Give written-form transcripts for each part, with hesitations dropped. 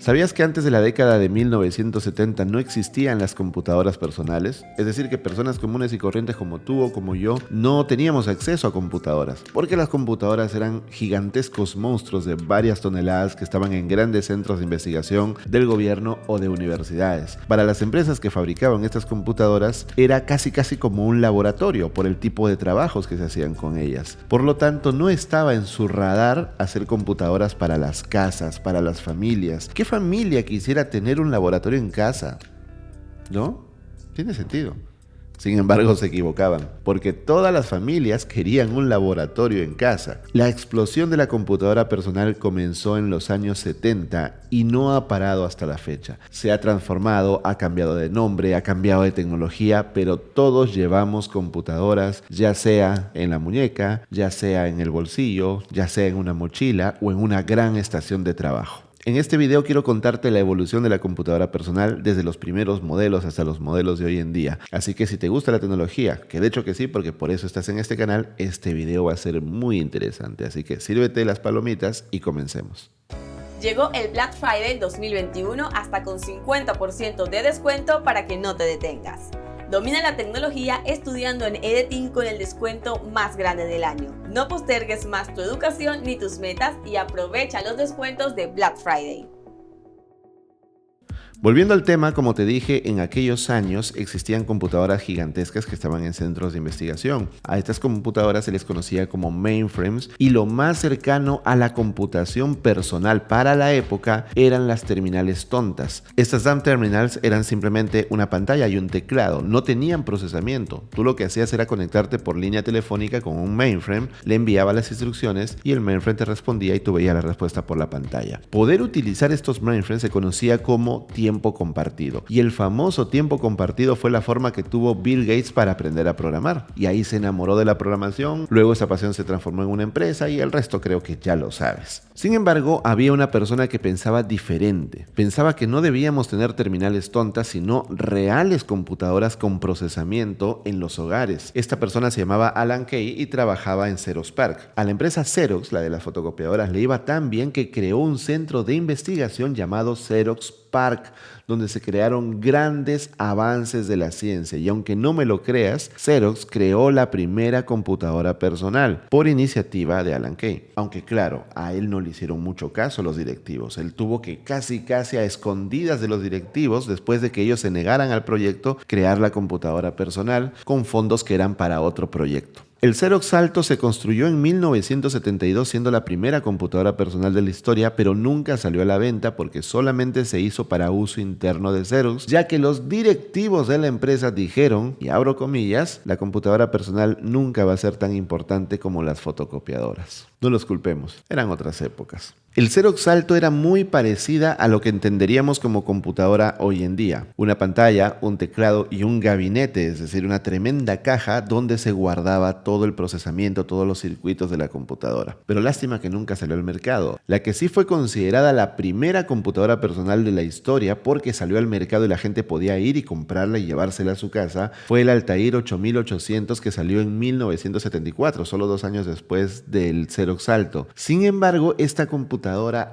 ¿Sabías que antes de la década de 1970 no existían las computadoras personales? Es decir, que personas comunes y corrientes como tú o como yo no teníamos acceso a computadoras, porque las computadoras eran gigantescos monstruos de varias toneladas que estaban en grandes centros de investigación del gobierno o de universidades. Para las empresas que fabricaban estas computadoras era casi como un laboratorio por el tipo de trabajos que se hacían con ellas. Por lo tanto, no estaba en su radar hacer computadoras para las casas, para las familias. ¿Qué familia quisiera tener un laboratorio en casa? ¿No? Tiene sentido. Sin embargo, se equivocaban, porque todas las familias querían un laboratorio en casa. La explosión de la computadora personal comenzó en los años 70 y no ha parado hasta la fecha. Se ha transformado, ha cambiado de nombre, ha cambiado de tecnología, pero todos llevamos computadoras, ya sea en la muñeca, ya sea en el bolsillo, ya sea en una mochila o en una gran estación de trabajo. En este video quiero contarte la evolución de la computadora personal desde los primeros modelos hasta los modelos de hoy en día. Así que si te gusta la tecnología, que de hecho que sí, porque por eso estás en este canal, este video va a ser muy interesante. Así que sírvete las palomitas y comencemos. Llegó el Black Friday 2021 hasta con 50% de descuento para que no te detengas. Domina la tecnología estudiando en EDTIN con el descuento más grande del año. No postergues más tu educación ni tus metas y aprovecha los descuentos de Black Friday. Volviendo al tema, como te dije, en aquellos años existían computadoras gigantescas que estaban en centros de investigación. A estas computadoras se les conocía como mainframes y lo más cercano a la computación personal para la época eran las terminales tontas. Estas dumb terminals eran simplemente una pantalla y un teclado, no tenían procesamiento. Tú lo que hacías era conectarte por línea telefónica con un mainframe, le enviabas las instrucciones y el mainframe te respondía y tú veías la respuesta por la pantalla. Poder utilizar estos mainframes se conocía como tiempo compartido. Y el famoso tiempo compartido fue la forma que tuvo Bill Gates para aprender a programar. Y ahí se enamoró de la programación, luego esa pasión se transformó en una empresa y el resto creo que ya lo sabes. Sin embargo, había una persona que pensaba diferente. Pensaba que no debíamos tener terminales tontas, sino reales computadoras con procesamiento en los hogares. Esta persona se llamaba Alan Kay y trabajaba en Xerox PARC. A la empresa Xerox, la de las fotocopiadoras, le iba tan bien que creó un centro de investigación llamado Xerox PARC, donde se crearon grandes avances de la ciencia. Y aunque no me lo creas, Xerox creó la primera computadora personal por iniciativa de Alan Kay. Aunque claro, a él no le hicieron mucho caso los directivos. Él tuvo que casi a escondidas de los directivos, después de que ellos se negaran al proyecto, crear la computadora personal con fondos que eran para otro proyecto. El Xerox Alto se construyó en 1972 siendo la primera computadora personal de la historia, pero nunca salió a la venta porque solamente se hizo para uso interno de Xerox, ya que los directivos de la empresa dijeron, y abro comillas, la computadora personal nunca va a ser tan importante como las fotocopiadoras. No los culpemos, eran otras épocas. El Xerox Alto era muy parecida a lo que entenderíamos como computadora hoy en día. Una pantalla, un teclado y un gabinete, es decir, una tremenda caja donde se guardaba todo el procesamiento, todos los circuitos de la computadora. Pero lástima que nunca salió al mercado. La que sí fue considerada la primera computadora personal de la historia porque salió al mercado y la gente podía ir y comprarla y llevársela a su casa fue el Altair 8800 que salió en 1974, solo 2 años después del Xerox Alto. Sin embargo, esta computadora,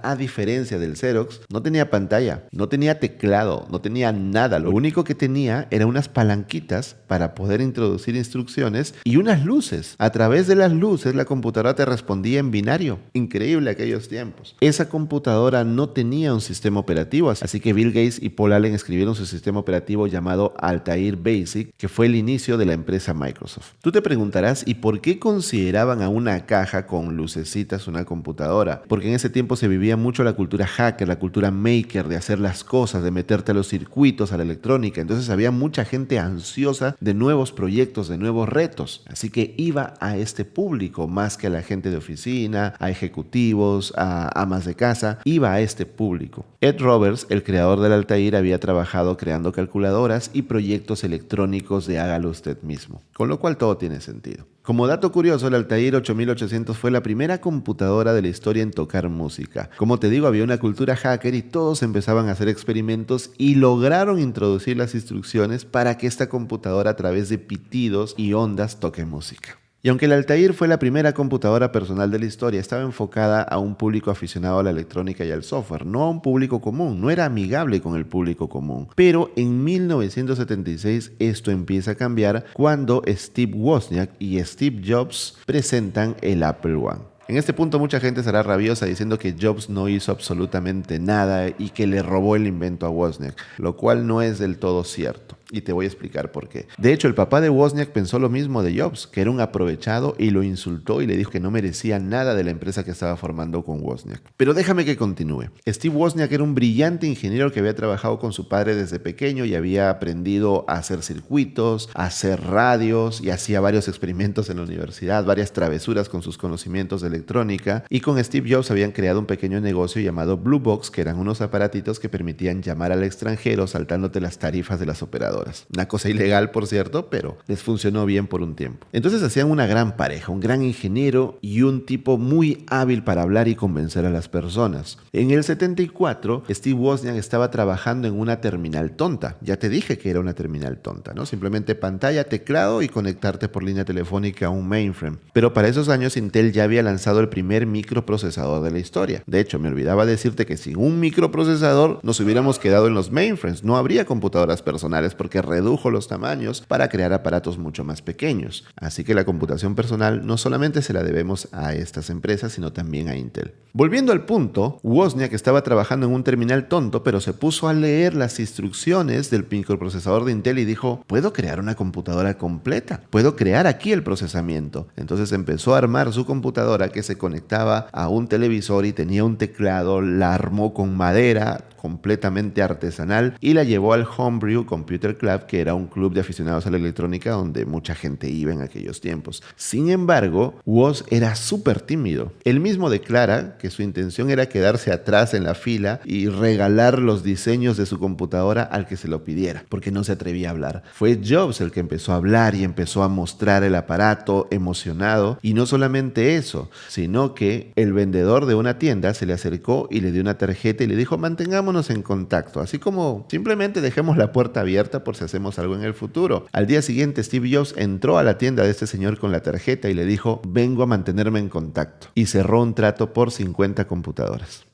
a diferencia del Xerox, no tenía pantalla, no tenía teclado, no tenía nada. Lo único que tenía eran unas palanquitas para poder introducir instrucciones y unas luces. A través de las luces la computadora te respondía en binario. Increíble aquellos tiempos. Esa computadora no tenía un sistema operativo, así que Bill Gates y Paul Allen escribieron su sistema operativo llamado Altair Basic, que fue el inicio de la empresa Microsoft. Tú te preguntarás, ¿y por qué consideraban a una caja con lucecitas una computadora? Porque en ese tiempo se vivía mucho la cultura hacker, la cultura maker, de hacer las cosas, de meterte a los circuitos, a la electrónica. Entonces había mucha gente ansiosa de nuevos proyectos, de nuevos retos. Así que iba a este público más que a la gente de oficina, a ejecutivos, a amas de casa. Iba a este público. Ed Roberts, el creador del Altair, había trabajado creando calculadoras y proyectos electrónicos de hágalo usted mismo. Con lo cual todo tiene sentido. Como dato curioso, el Altair 8800 fue la primera computadora de la historia en tocar música. Como te digo, había una cultura hacker y todos empezaban a hacer experimentos y lograron introducir las instrucciones para que esta computadora a través de pitidos y ondas toque música. Y aunque el Altair fue la primera computadora personal de la historia, estaba enfocada a un público aficionado a la electrónica y al software, no a un público común, no era amigable con el público común. Pero en 1976 esto empieza a cambiar cuando Steve Wozniak y Steve Jobs presentan el Apple One. En este punto mucha gente será rabiosa diciendo que Jobs no hizo absolutamente nada y que le robó el invento a Wozniak, lo cual no es del todo cierto. Y te voy a explicar por qué. De hecho, el papá de Wozniak pensó lo mismo de Jobs, que era un aprovechado, y lo insultó y le dijo que no merecía nada de la empresa que estaba formando con Wozniak. Pero déjame que continúe. Steve Wozniak era un brillante ingeniero que había trabajado con su padre desde pequeño y había aprendido a hacer circuitos, a hacer radios, y hacía varios experimentos en la universidad, varias travesuras con sus conocimientos de electrónica. Y con Steve Jobs habían creado un pequeño negocio llamado Blue Box, que eran unos aparatitos que permitían llamar al extranjero saltándote las tarifas de las operadoras. Una cosa ilegal, por cierto, pero les funcionó bien por un tiempo. Entonces hacían una gran pareja, un gran ingeniero y un tipo muy hábil para hablar y convencer a las personas. En el 74, Steve Wozniak estaba trabajando en una terminal tonta. Ya te dije que era una terminal tonta, ¿no? Simplemente pantalla, teclado y conectarte por línea telefónica a un mainframe. Pero para esos años Intel ya había lanzado el primer microprocesador de la historia. De hecho, me olvidaba decirte que sin un microprocesador nos hubiéramos quedado en los mainframes. No habría computadoras personales porque redujo los tamaños para crear aparatos mucho más pequeños. Así que la computación personal no solamente se la debemos a estas empresas, sino también a Intel. Volviendo al punto, Wozniak estaba trabajando en un terminal tonto, pero se puso a leer las instrucciones del microprocesador de Intel y dijo, puedo crear una computadora completa, puedo crear aquí el procesamiento. Entonces empezó a armar su computadora que se conectaba a un televisor y tenía un teclado, la armó con madera, completamente artesanal, y la llevó al Homebrew Computer Club, que era un club de aficionados a la electrónica donde mucha gente iba en aquellos tiempos. Sin embargo, Woz era súper tímido. Él mismo declara que su intención era quedarse atrás en la fila y regalar los diseños de su computadora al que se lo pidiera, porque no se atrevía a hablar. Fue Jobs el que empezó a hablar y empezó a mostrar el aparato emocionado, y no solamente eso, sino que el vendedor de una tienda se le acercó y le dio una tarjeta y le dijo, mantengámonos en contacto, así como simplemente dejemos la puerta abierta por si hacemos algo en el futuro. Al día siguiente, Steve Jobs entró a la tienda de este señor con la tarjeta y le dijo, vengo a mantenerme en contacto, y cerró un trato por 50 computadoras.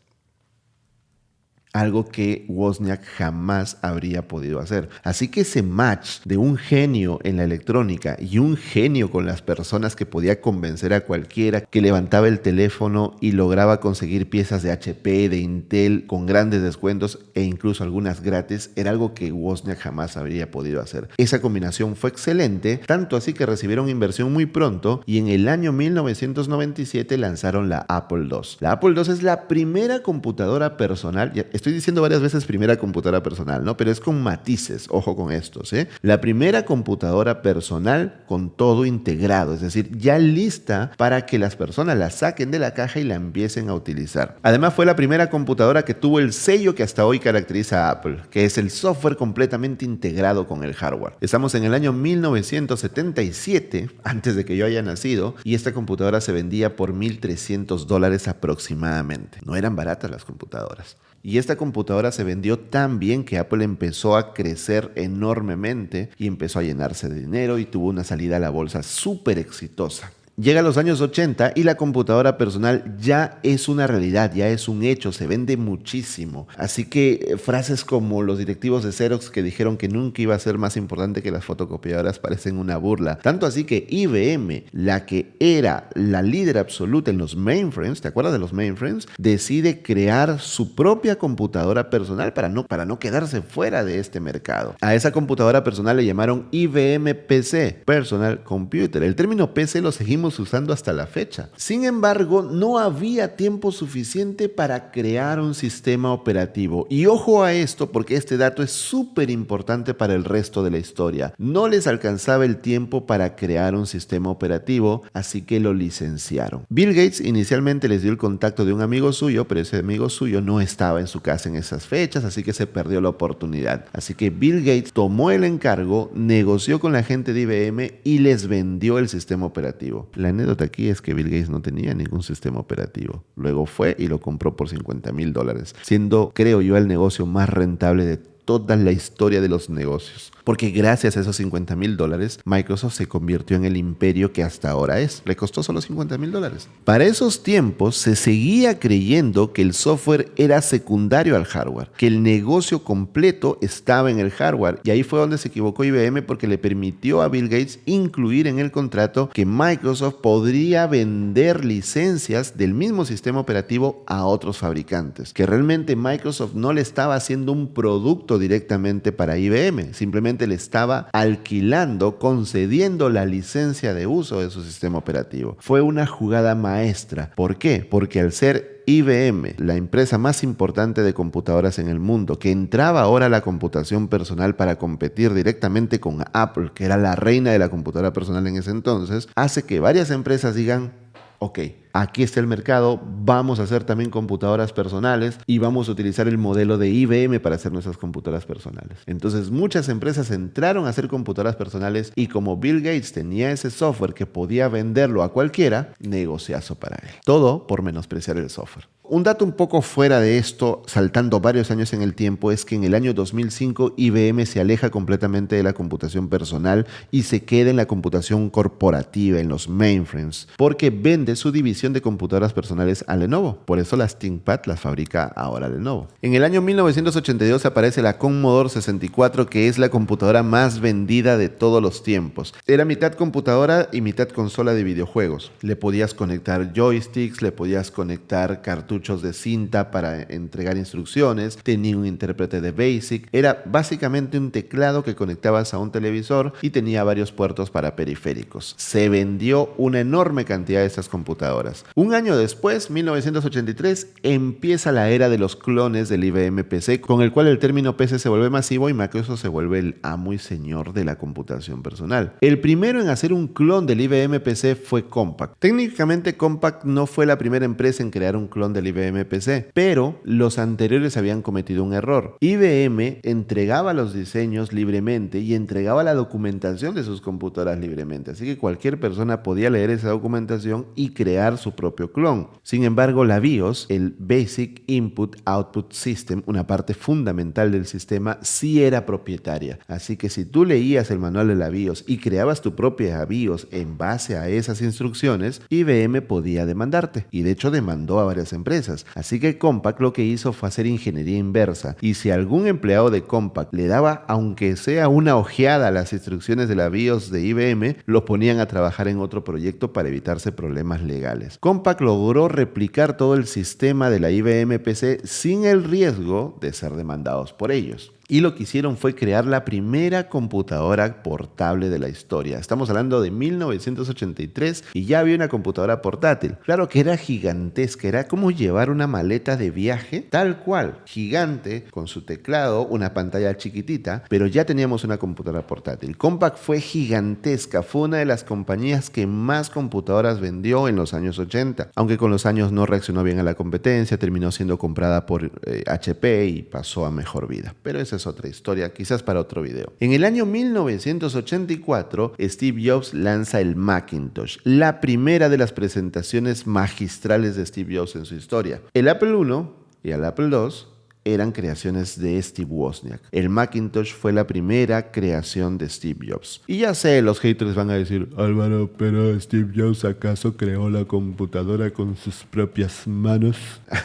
Algo que Wozniak jamás habría podido hacer. Así que ese match de un genio en la electrónica y un genio con las personas que podía convencer a cualquiera, que levantaba el teléfono y lograba conseguir piezas de HP, de Intel, con grandes descuentos e incluso algunas gratis, era algo que Wozniak jamás habría podido hacer. Esa combinación fue excelente, tanto así que recibieron inversión muy pronto, y en el año 1997 lanzaron la Apple II. La Apple II es la primera computadora personal. Estoy diciendo varias veces primera computadora personal, ¿no? Pero es con matices, ojo con estos, ¿eh? La primera computadora personal con todo integrado, es decir, ya lista para que las personas la saquen de la caja y la empiecen a utilizar. Además, fue la primera computadora que tuvo el sello que hasta hoy caracteriza a Apple, que es el software completamente integrado con el hardware. Estamos en el año 1977, antes de que yo haya nacido, y esta computadora se vendía por $1,300 aproximadamente. No eran baratas las computadoras. Y esta computadora se vendió tan bien que Apple empezó a crecer enormemente y empezó a llenarse de dinero y tuvo una salida a la bolsa súper exitosa. Llega a los años 80 y la computadora personal ya es una realidad, ya es un hecho, se vende muchísimo. Así que frases como los directivos de Xerox que dijeron que nunca iba a ser más importante que las fotocopiadoras parecen una burla. Tanto así que IBM, la que era la líder absoluta en los mainframes, ¿te acuerdas de los mainframes? Decide crear su propia computadora personal para no quedarse fuera de este mercado. A esa computadora personal le llamaron IBM PC, Personal Computer. El término PC lo seguimos usando hasta la fecha. Sin embargo, no había tiempo suficiente para crear un sistema operativo. Y ojo a esto, porque este dato es súper importante para el resto de la historia. No les alcanzaba el tiempo para crear un sistema operativo, así que lo licenciaron. Bill Gates inicialmente les dio el contacto de un amigo suyo, pero ese amigo suyo no estaba en su casa en esas fechas, así que se perdió la oportunidad. Así que Bill Gates tomó el encargo, negoció con la gente de IBM y les vendió el sistema operativo. La anécdota aquí es que Bill Gates no tenía ningún sistema operativo. Luego fue y lo compró por $50,000, siendo, creo yo, el negocio más rentable de toda la historia de los negocios. Porque gracias a esos $50,000, Microsoft se convirtió en el imperio que hasta ahora es. Le costó solo $50,000. Para esos tiempos se seguía creyendo que el software era secundario al hardware, que el negocio completo estaba en el hardware. Y ahí fue donde se equivocó IBM, porque le permitió a Bill Gates incluir en el contrato que Microsoft podría vender licencias del mismo sistema operativo a otros fabricantes. Que realmente Microsoft no le estaba haciendo un producto directamente para IBM, simplemente le estaba alquilando, concediendo la licencia de uso de su sistema operativo. Fue una jugada maestra. ¿Por qué? Porque al ser IBM, la empresa más importante de computadoras en el mundo, que entraba ahora a la computación personal para competir directamente con Apple, que era la reina de la computadora personal en ese entonces, hace que varias empresas digan: ok, aquí está el mercado, vamos a hacer también computadoras personales y vamos a utilizar el modelo de IBM para hacer nuestras computadoras personales. Entonces muchas empresas entraron a hacer computadoras personales y como Bill Gates tenía ese software que podía venderlo a cualquiera, negociazo para él. Todo por menospreciar el software. Un dato un poco fuera de esto, saltando varios años en el tiempo, es que en el año 2005 IBM se aleja completamente de la computación personal y se queda en la computación corporativa, en los mainframes, porque vende su división de computadoras personales a Lenovo. Por eso las ThinkPad las fabrica ahora Lenovo. En el año 1982 aparece la Commodore 64, que es la computadora más vendida de todos los tiempos. Era mitad computadora y mitad consola de videojuegos. Le podías conectar joysticks, le podías conectar cartuchos de cinta para entregar instrucciones, tenía un intérprete de BASIC, era básicamente un teclado que conectabas a un televisor y tenía varios puertos para periféricos. Se vendió una enorme cantidad de estas computadoras. Un año después, 1983, empieza la era de los clones del IBM PC, con el cual el término PC se vuelve masivo y Microsoft se vuelve el amo y señor de la computación personal. El primero en hacer un clon del IBM PC fue Compaq. Técnicamente Compaq no fue la primera empresa en crear un clon del IBM PC, pero los anteriores habían cometido un error. IBM entregaba los diseños libremente y entregaba la documentación de sus computadoras libremente, así que cualquier persona podía leer esa documentación y crear su propio clon. Sin embargo, la BIOS, el Basic Input Output System, una parte fundamental del sistema, sí era propietaria, así que si tú leías el manual de la BIOS y creabas tu propia BIOS en base a esas instrucciones, IBM podía demandarte, y de hecho demandó a varias empresas. Así que Compaq lo que hizo fue hacer ingeniería inversa, y si algún empleado de Compaq le daba aunque sea una ojeada a las instrucciones de la BIOS de IBM, lo ponían a trabajar en otro proyecto para evitarse problemas legales. Compaq logró replicar todo el sistema de la IBM PC sin el riesgo de ser demandados por ellos. Y lo que hicieron fue crear la primera computadora portable de la historia. Estamos hablando de 1983 y ya había una computadora portátil. Claro que era gigantesca, era como llevar una maleta de viaje, tal cual, gigante, con su teclado, una pantalla chiquitita, pero ya teníamos una computadora portátil. Compaq fue gigantesca, fue una de las compañías que más computadoras vendió en los años 80, aunque con los años no reaccionó bien a la competencia, terminó siendo comprada por HP y pasó a mejor vida. Pero esa es otra historia, quizás para otro video. En el año 1984, Steve Jobs lanza el Macintosh, la primera de las presentaciones magistrales de Steve Jobs en su historia. El Apple I y el Apple II eran creaciones de Steve Wozniak. El Macintosh fue la primera creación de Steve Jobs. Y ya sé, los haters van a decir: Álvaro, pero Steve Jobs ¿acaso creó la computadora con sus propias manos?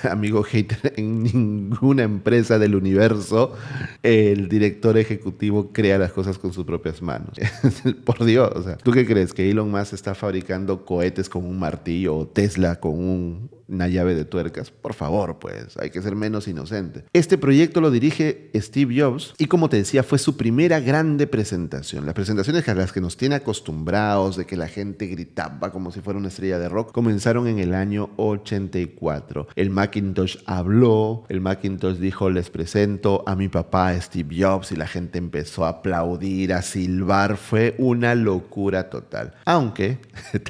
Amigo hater, en ninguna empresa del universo el director ejecutivo crea las cosas con sus propias manos. Por Dios, o sea, ¿tú qué crees? ¿Que Elon Musk está fabricando cohetes con un martillo o Tesla con una llave de tuercas? Por favor, pues, hay que ser menos inocente. Este proyecto lo dirige Steve Jobs y, como te decía, fue su primera grande presentación. Las presentaciones a las que nos tiene acostumbrados, de que la gente gritaba como si fuera una estrella de rock, comenzaron en el año 84. El Macintosh habló, el Macintosh dijo: les presento a mi papá Steve Jobs, y la gente empezó a aplaudir, a silbar. Fue una locura total. Aunque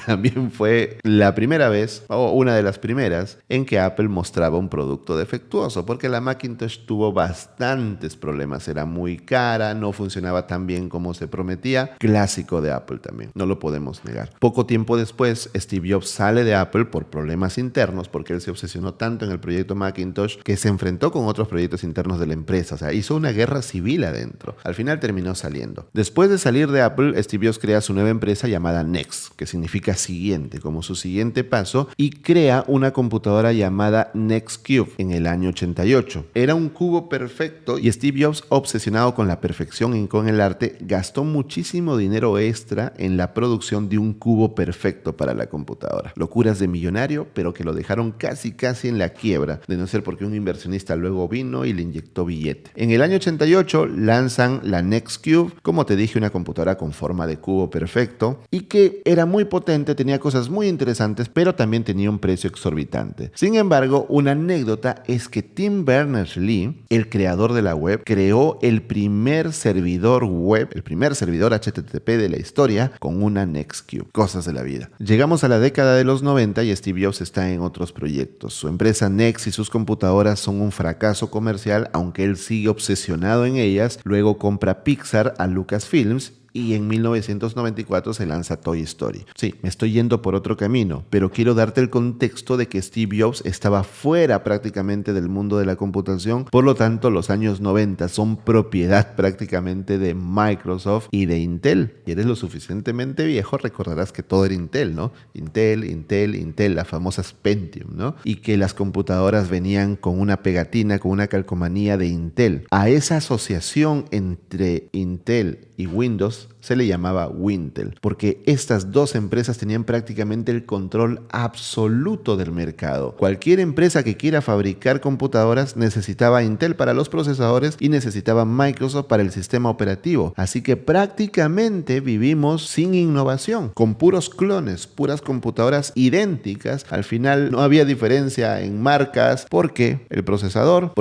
también fue la primera vez, o una de las primeras, primeras en que Apple mostraba un producto defectuoso, porque la Macintosh tuvo bastantes problemas, era muy cara, no funcionaba tan bien como se prometía, clásico de Apple también, no lo podemos negar. Poco tiempo después, Steve Jobs sale de Apple por problemas internos, porque él se obsesionó tanto en el proyecto Macintosh que se enfrentó con otros proyectos internos de la empresa, o sea, hizo una guerra civil adentro. Al final terminó saliendo. Después de salir de Apple, Steve Jobs crea su nueva empresa llamada Next, que significa siguiente, como su siguiente paso, y crea una computadora llamada Next Cube en el año 88. Era un cubo perfecto y Steve Jobs, obsesionado con la perfección y con el arte, gastó muchísimo dinero extra en la producción de un cubo perfecto para la computadora. Locuras de millonario, pero que lo dejaron casi en la quiebra, de no ser porque un inversionista luego vino y le inyectó billete. En el año 88 lanzan la Next Cube, como te dije, una computadora con forma de cubo perfecto y que era muy potente, tenía cosas muy interesantes, pero también tenía un precio exorbitante. Sin embargo, una anécdota es que Tim Berners-Lee, el creador de la web, creó el primer servidor web, el primer servidor HTTP de la historia con una Next Cube. Cosas de la vida. Llegamos a la década de los 90 y Steve Jobs está en otros proyectos. Su empresa Next y sus computadoras son un fracaso comercial, aunque él sigue obsesionado en ellas. Luego compra Pixar a Lucasfilms y en 1994 se lanza Toy Story. Sí, me estoy yendo por otro camino, pero quiero darte el contexto de que Steve Jobs estaba fuera prácticamente del mundo de la computación, por lo tanto los años 90 son propiedad prácticamente de Microsoft y de Intel. Y eres lo suficientemente viejo, recordarás que todo era Intel, ¿no? Intel, las famosas Pentium, ¿no? Y que las computadoras venían con una pegatina, con una calcomanía de Intel. A esa asociación entre Intel y Windows se le llamaba Wintel, porque estas dos empresas tenían prácticamente el control absoluto del mercado. Cualquier empresa que quiera fabricar computadoras necesitaba Intel para los procesadores y necesitaba Microsoft para el sistema operativo. Así que prácticamente vivimos sin innovación, con puros clones, puras computadoras idénticas. Al final no había diferencia en marcas porque el procesador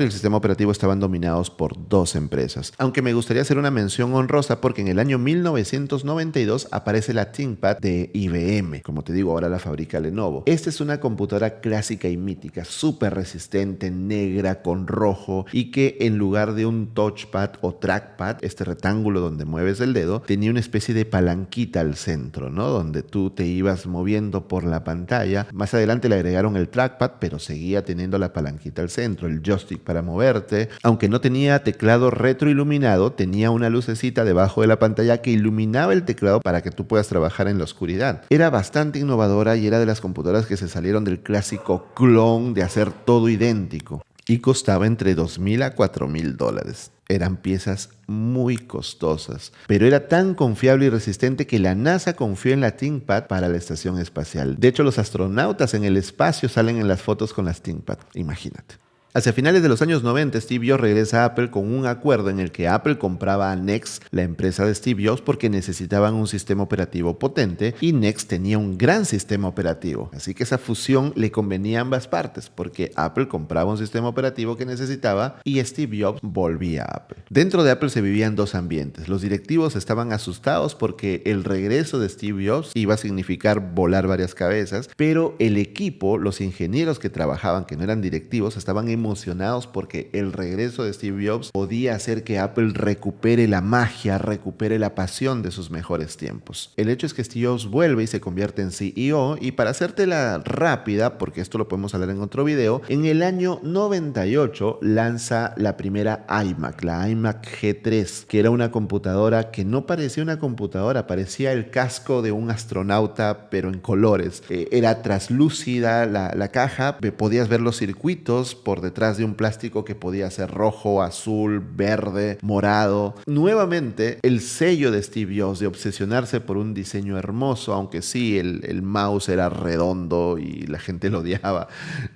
y el sistema operativo estaban dominados por dos empresas. Aunque me gustaría hacer una mención honrosa porque en el año 1992 aparece la ThinkPad de IBM. Como te digo, ahora la fabrica Lenovo. Esta es una computadora clásica y mítica, súper resistente, negra con rojo, y que en lugar de un touchpad o trackpad, este rectángulo donde mueves el dedo, tenía una especie de palanquita al centro, ¿no? Donde tú te ibas moviendo por la pantalla. Más adelante le agregaron el trackpad, pero seguía teniendo la palanquita al centro, el joystick para moverte. Aunque no tenía teclado retroiluminado, tenía una lucecita debajo de la pantalla que iluminaba el teclado para que tú puedas trabajar en la oscuridad. Era bastante innovadora y era de las computadoras que se salieron del clásico clon de hacer todo idéntico. Y costaba entre $2,000 a $4,000. Eran piezas muy costosas, pero era tan confiable y resistente que la NASA confió en la ThinkPad para la estación espacial. De hecho, los astronautas en el espacio salen en las fotos con las ThinkPad, imagínate. Hacia finales de los años 90, Steve Jobs regresa a Apple con un acuerdo en el que Apple compraba a Next, la empresa de Steve Jobs, porque necesitaban un sistema operativo potente y Next tenía un gran sistema operativo. Así que esa fusión le convenía a ambas partes, porque Apple compraba un sistema operativo que necesitaba y Steve Jobs volvía a Apple. Dentro de Apple se vivían dos ambientes. Los directivos estaban asustados porque el regreso de Steve Jobs iba a significar volar varias cabezas, pero el equipo, los ingenieros que trabajaban, que no eran directivos, estaban emocionados porque el regreso de Steve Jobs podía hacer que Apple recupere la magia, recupere la pasión de sus mejores tiempos. El hecho es que Steve Jobs vuelve y se convierte en CEO, y para hacértela rápida, porque esto lo podemos hablar en otro video, en el año 98 lanza la primera iMac, la iMac G3, que era una computadora que no parecía una computadora, parecía el casco de un astronauta, pero en colores. Era traslúcida la caja, podías ver los circuitos por detrás de un plástico que podía ser rojo, azul, verde, morado. Nuevamente, el sello de Steve Jobs de obsesionarse por un diseño hermoso, aunque sí, el mouse era redondo y la gente lo odiaba.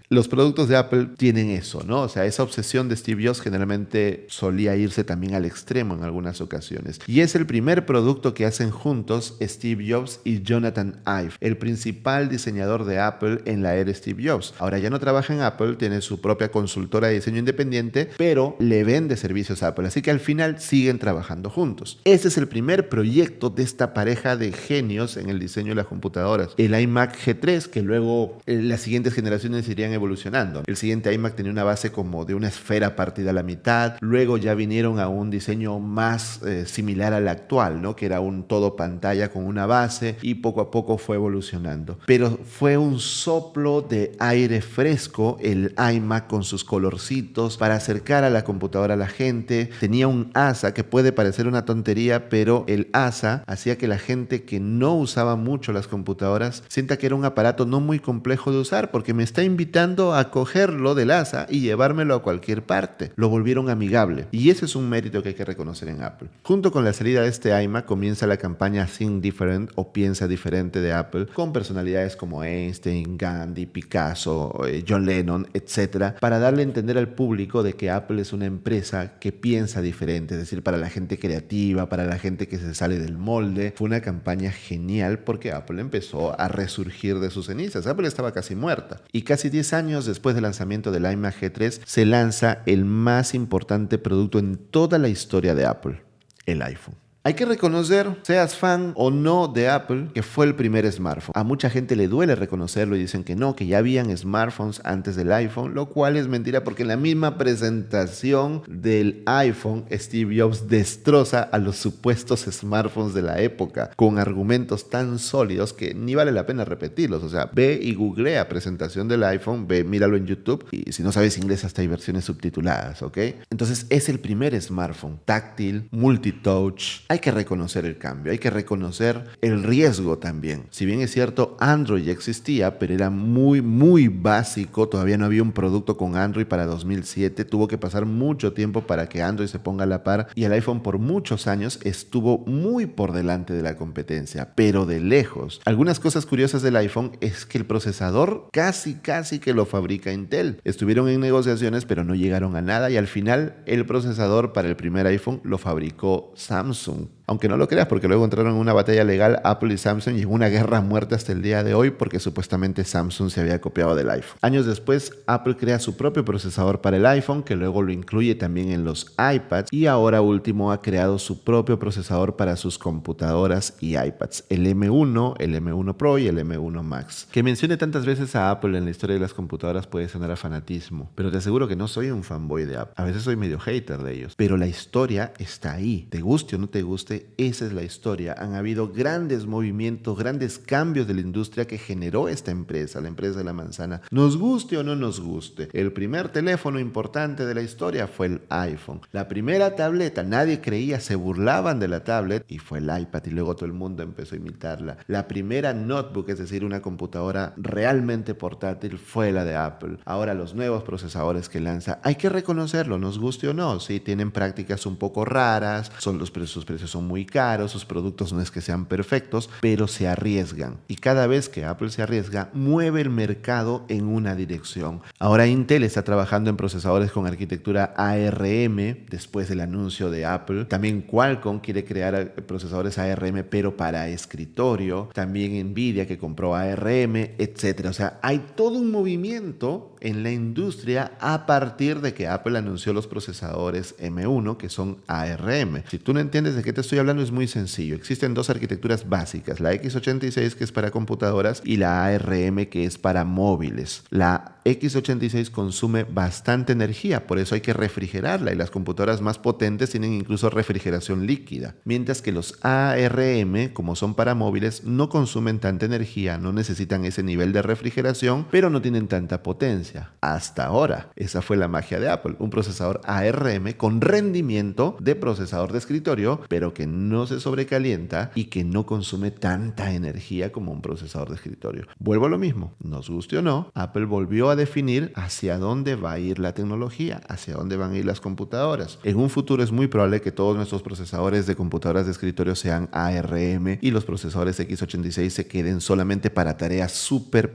Los productos de Apple tienen eso, ¿no? O sea, esa obsesión de Steve Jobs generalmente solía irse también al extremo en algunas ocasiones. Y es el primer producto que hacen juntos Steve Jobs y Jonathan Ive, el principal diseñador de Apple en la era Steve Jobs. Ahora ya no trabaja en Apple, tiene su propia consultora de diseño independiente, pero le vende servicios a Apple. Así que al final siguen trabajando juntos. Ese es el primer proyecto de esta pareja de genios en el diseño de las computadoras. El iMac G3, que luego las siguientes generaciones irían evolucionando. El siguiente iMac tenía una base como de una esfera partida a la mitad. Luego ya vinieron a un diseño más similar al actual, ¿no? Que era un todo pantalla con una base, y poco a poco fue evolucionando. Pero fue un soplo de aire fresco el iMac con sus colorcitos para acercar a la computadora a la gente. Tenía un asa que puede parecer una tontería, pero el asa hacía que la gente que no usaba mucho las computadoras sienta que era un aparato no muy complejo de usar, porque me está invitando a cogerlo del asa y llevármelo a cualquier parte. Lo volvieron amigable, y ese es un mérito que hay que reconocer en Apple. Junto con la salida de este iMac comienza la campaña Think Different o Piensa Diferente de Apple, con personalidades como Einstein, Gandhi, Picasso, John Lennon, etc., para darle a entender al público de que Apple es una empresa que piensa diferente, es decir, para la gente creativa, para la gente que se sale del molde. Fue una campaña genial porque Apple empezó a resurgir de sus cenizas. Apple estaba casi muerta. Y casi 10 años después del lanzamiento del iMac G3, se lanza el más importante producto en toda la historia de Apple, el iPhone. Hay que reconocer, seas fan o no de Apple, que fue el primer smartphone. A mucha gente le duele reconocerlo y dicen que no, que ya habían smartphones antes del iPhone, lo cual es mentira porque en la misma presentación del iPhone, Steve Jobs destroza a los supuestos smartphones de la época con argumentos tan sólidos que ni vale la pena repetirlos. O sea, ve y googlea presentación del iPhone, míralo en YouTube, y si no sabes inglés hasta hay versiones subtituladas, ¿ok? Entonces es el primer smartphone táctil, multitouch. Hay que reconocer el cambio, hay que reconocer el riesgo también. Si bien es cierto, Android ya existía, pero era muy básico. Todavía no había un producto con Android para 2007. Tuvo que pasar mucho tiempo para que Android se ponga a la par, y el iPhone por muchos años estuvo muy por delante de la competencia, pero de lejos. Algunas cosas curiosas del iPhone es que el procesador casi que lo fabrica Intel. Estuvieron en negociaciones, pero no llegaron a nada, y al final el procesador para el primer iPhone lo fabricó Samsung. Aunque no lo creas, porque luego entraron en una batalla legal Apple y Samsung, y en una guerra a muerte hasta el día de hoy porque supuestamente Samsung se había copiado del iPhone. Años después, Apple crea su propio procesador para el iPhone, que luego lo incluye también en los iPads, y ahora último ha creado su propio procesador para sus computadoras y iPads, el M1, el M1 Pro y el M1 Max. Que mencione tantas veces a Apple en la historia de las computadoras puede sonar a fanatismo, pero te aseguro que no soy un fanboy de Apple. A veces soy medio hater de ellos, pero la historia está ahí. Te guste o no te guste, esa es la historia. Han habido grandes movimientos, grandes cambios de la industria que generó esta empresa, la empresa de la manzana. Nos guste o no nos guste, el primer teléfono importante de la historia fue el iPhone. La primera tableta, nadie creía, se burlaban de la tablet, y fue el iPad, y luego todo el mundo empezó a imitarla. La primera notebook, es decir, una computadora realmente portátil, fue la de Apple. Ahora los nuevos procesadores que lanza, hay que reconocerlo, nos guste o no, sí, tienen prácticas un poco raras, sus precios son muy caros, sus productos no es que sean perfectos, pero se arriesgan, y cada vez que Apple se arriesga, mueve el mercado en una dirección. Ahora Intel está trabajando en procesadores con arquitectura ARM después del anuncio de Apple. También Qualcomm quiere crear procesadores ARM pero para escritorio. También Nvidia, que compró ARM, etc. O sea, hay todo un movimiento en la industria a partir de que Apple anunció los procesadores M1, que son ARM. Si tú no entiendes de qué te estoy hablando, es muy sencillo. Existen dos arquitecturas básicas, la x86, que es para computadoras, y la ARM, que es para móviles. La x86 consume bastante energía, por eso hay que refrigerarla, y las computadoras más potentes tienen incluso refrigeración líquida, mientras que los ARM, como son para móviles, no consumen tanta energía, no necesitan ese nivel de refrigeración, pero no tienen tanta potencia. Hasta ahora, esa fue la magia de Apple, un procesador ARM con rendimiento de procesador de escritorio, pero que no se sobrecalienta y que no consume tanta energía como un procesador de escritorio. Vuelvo a lo mismo, nos guste o no, Apple volvió a definir hacia dónde va a ir la tecnología, hacia dónde van a ir las computadoras. En un futuro es muy probable que todos nuestros procesadores de computadoras de escritorio sean ARM, y los procesadores x86 se queden solamente para tareas súper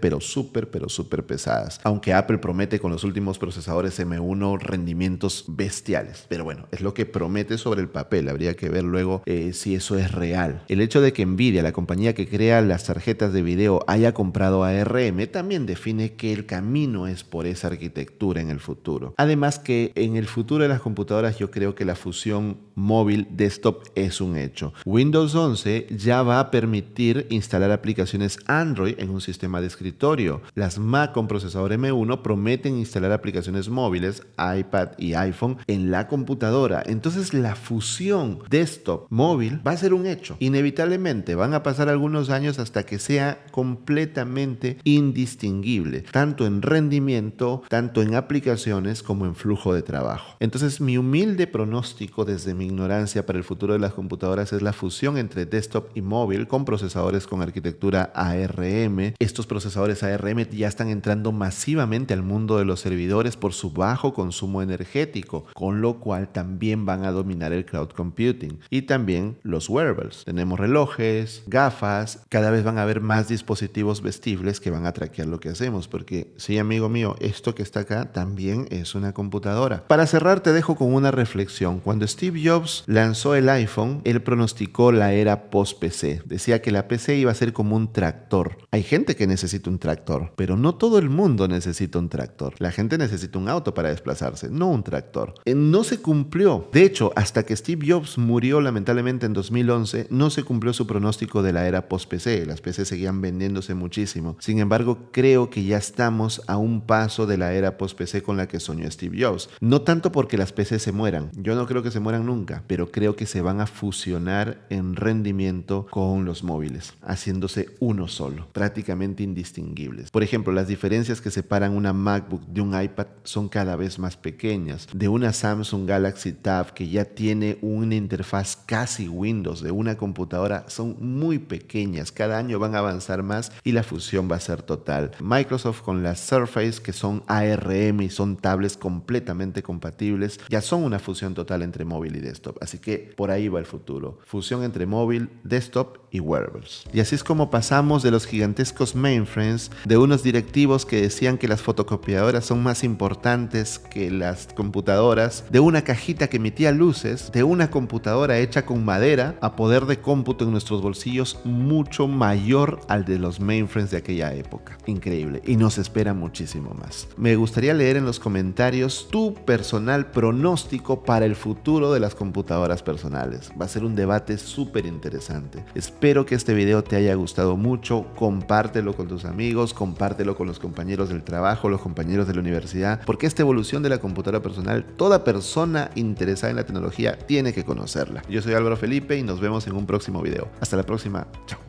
pesadas. Aunque Apple promete con los últimos procesadores M1 rendimientos bestiales. Pero bueno, es lo que promete sobre el papel. Habría que ver luego si eso es real. El hecho de que Nvidia, la compañía que crea las tarjetas de video, haya comprado ARM también define que el camino camino es por esa arquitectura en el futuro. Además que en el futuro de las computadoras yo creo que la fusión móvil desktop es un hecho. Windows 11 ya va a permitir instalar aplicaciones Android en un sistema de escritorio. Las Mac con procesador M1 prometen instalar aplicaciones móviles, iPad y iPhone en la computadora. Entonces la fusión desktop móvil va a ser un hecho. Inevitablemente van a pasar algunos años hasta que sea completamente indistinguible, tanto en rendimiento, tanto en aplicaciones como en flujo de trabajo. Entonces mi humilde pronóstico desde mi ignorancia para el futuro de las computadoras es la fusión entre desktop y móvil con procesadores con arquitectura ARM. Estos procesadores ARM ya están entrando masivamente al mundo de los servidores por su bajo consumo energético, con lo cual también van a dominar el cloud computing. Y también los wearables. Tenemos relojes, gafas, cada vez van a haber más dispositivos vestibles que van a traquear lo que hacemos, porque sí, amigo mío, esto que está acá también es una computadora. Para cerrar te dejo con una reflexión. Cuando Steve Jobs lanzó el iPhone, él pronosticó la era post-PC. Decía que la PC iba a ser como un tractor. Hay gente que necesita un tractor, pero no todo el mundo necesita un tractor. La gente necesita un auto para desplazarse, no un tractor. No se cumplió. De hecho, hasta que Steve Jobs murió lamentablemente en 2011, no se cumplió su pronóstico de la era post-PC. Las PC seguían vendiéndose muchísimo. Sin embargo, creo que ya estamos a un paso de la era post-PC con la que soñó Steve Jobs. No tanto porque las PC se mueran. Yo no creo que se mueran nunca, pero creo que se van a fusionar en rendimiento con los móviles, haciéndose uno solo, prácticamente indistinguibles. Por ejemplo, las diferencias que separan una MacBook de un iPad son cada vez más pequeñas. De una Samsung Galaxy Tab que ya tiene una interfaz casi Windows de una computadora son muy pequeñas. Cada año van a avanzar más y la fusión va a ser total. Microsoft con las Surface, que son ARM y son tablets completamente compatibles, ya son una fusión total entre móvil y desktop. Así que por ahí va el futuro. Fusión entre móvil, desktop y wearables. Y así es como pasamos de los gigantescos mainframes, de unos directivos que decían que las fotocopiadoras son más importantes que las computadoras, de una cajita que emitía luces, de una computadora hecha con madera, a poder de cómputo en nuestros bolsillos mucho mayor al de los mainframes de aquella época. Increíble. Y nos espera muchísimo más. Me gustaría leer en los comentarios tu personal pronóstico para el futuro de las computadoras personales. Va a ser un debate súper interesante. Espero que este video te haya gustado mucho. Compártelo con tus amigos, compártelo con los compañeros del trabajo, los compañeros de la universidad, porque esta evolución de la computadora personal, toda persona interesada en la tecnología tiene que conocerla. Yo soy Álvaro Felipe y nos vemos en un próximo video. Hasta la próxima. Chao.